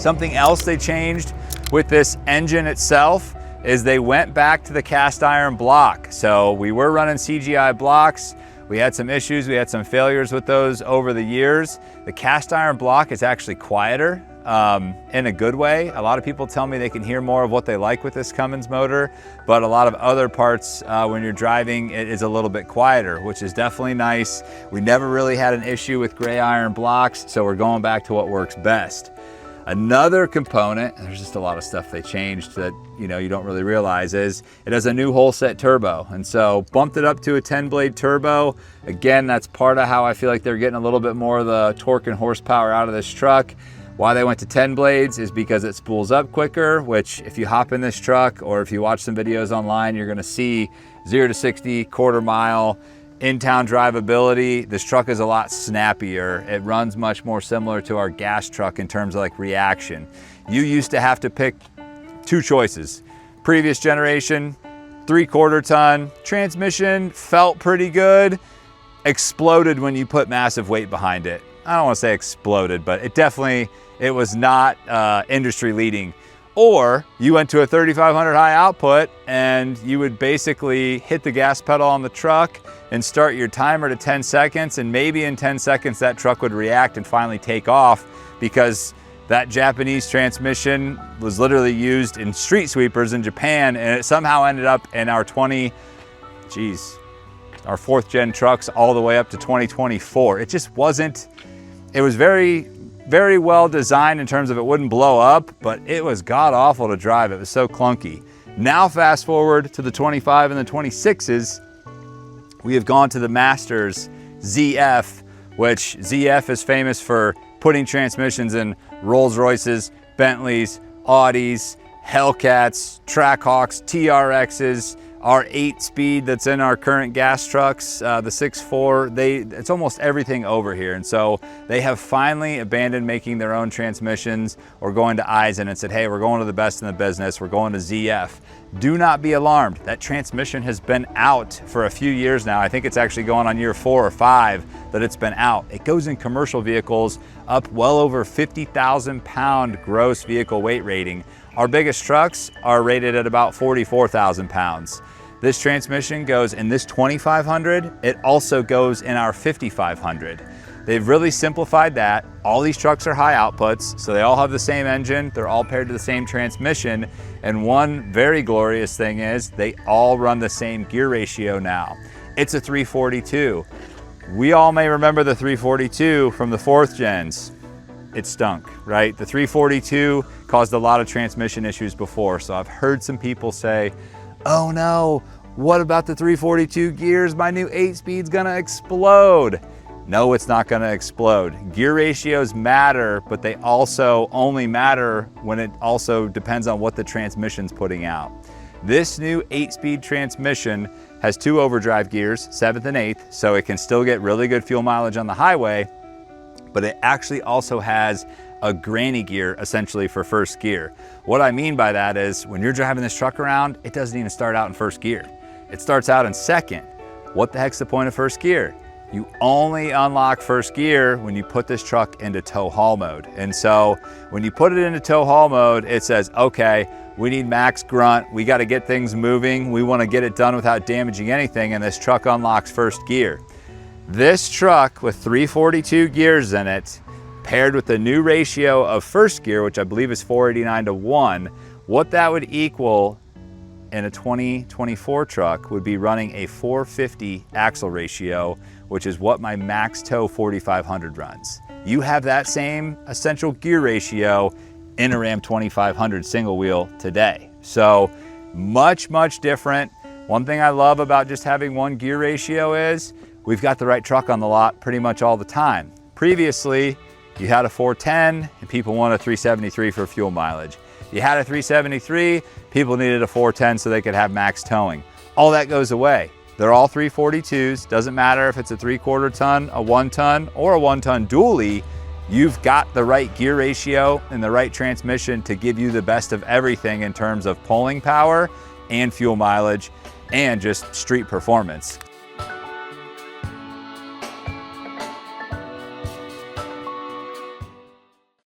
Something else they changed with this engine itself is they went back to the cast iron block. So we were running CGI blocks. We had some issues, we had some failures with those over the years. The cast iron block is actually quieter in a good way. A lot of people tell me they can hear more of what they like with this Cummins motor, but a lot of other parts when you're driving, it is a little bit quieter, which is definitely nice. We never really had an issue with gray iron blocks, so we're going back to what works best. Another component, there's just a lot of stuff they changed that you don't really realize, is it has a new hole set turbo. And so bumped it up to a 10-blade turbo. Again, that's part of how I feel like they're getting a little bit more of the torque and horsepower out of this truck. Why they went to 10 blades is because it spools up quicker, which if you hop in this truck or if you watch some videos online, you're gonna see 0 to 60 quarter mile in-town drivability. This truck is a lot snappier. It runs much more similar to our gas truck in terms of like reaction. You used to have to pick two choices. Previous generation, 3/4 ton, transmission felt pretty good, exploded when you put massive weight behind it. I don't want to say exploded, but it was not industry leading. Or you went to a 3,500 high output and you would basically hit the gas pedal on the truck and start your timer to 10 seconds. And maybe in 10 seconds, that truck would react and finally take off, because that Japanese transmission was literally used in street sweepers in Japan, and it somehow ended up in our 4th gen trucks all the way up to 2024. It just wasn't, it was very well designed in terms of it wouldn't blow up, but it was god awful to drive. It was so clunky. Now fast forward to the 25 and the 26s, we have gone to the Masters ZF, which ZF is famous for putting transmissions in Rolls Royces, Bentleys, Audis, Hellcats, Trackhawks, TRXs, our 8-speed that's in our current gas trucks, the 6.4, it's almost everything over here. And so they have finally abandoned making their own transmissions or going to Eisen and said, hey, we're going to the best in the business, we're going to ZF. Do not be alarmed. That transmission has been out for a few years now. I think it's actually going on year 4 or 5 that it's been out. It goes in commercial vehicles up well over 50,000 pound gross vehicle weight rating. Our biggest trucks are rated at about 44,000 pounds. This transmission goes in this 2500, it also goes in our 5500. They've really simplified that. All these trucks are high outputs, so they all have the same engine, they're all paired to the same transmission, and one very glorious thing is they all run the same gear ratio now. It's a 342. We all may remember the 342 from the 4th gens. It stunk, right? The 342 caused a lot of transmission issues before, so I've heard some people say, oh no, what about the 342 gears? My new 8-speed's gonna explode. No, it's not gonna explode. Gear ratios matter, but they also only matter when it also depends on what the transmission's putting out. This new 8-speed transmission has 2 overdrive gears, 7th and 8th, so it can still get really good fuel mileage on the highway, but it actually also has a granny gear essentially for first gear. What I mean by that is when you're driving this truck around, it doesn't even start out in first gear. It starts out in second. What the heck's the point of first gear? You only unlock first gear when you put this truck into tow haul mode. And so when you put it into tow haul mode, it says, okay, we need max grunt. We got to get things moving. We want to get it done without damaging anything. And this truck unlocks first gear. This truck with 342 gears in it, paired with the new ratio of first gear, which I believe is 489 to 1, what that would equal in a 2024 truck would be running a 450 axle ratio, which is what my max tow 4500 runs. You have that same essential gear ratio in a Ram 2500 single wheel today. So much different. One thing I love about just having one gear ratio is we've got the right truck on the lot pretty much all the time. Previously, you had a 410 and people wanted a 373 for fuel mileage. You had a 373, people needed a 410 so they could have max towing. All that goes away. They're all 342s. Doesn't matter if it's a 3/4 ton, a 1 ton, or a 1 ton dually. You've got the right gear ratio and the right transmission to give you the best of everything in terms of pulling power and fuel mileage and just street performance.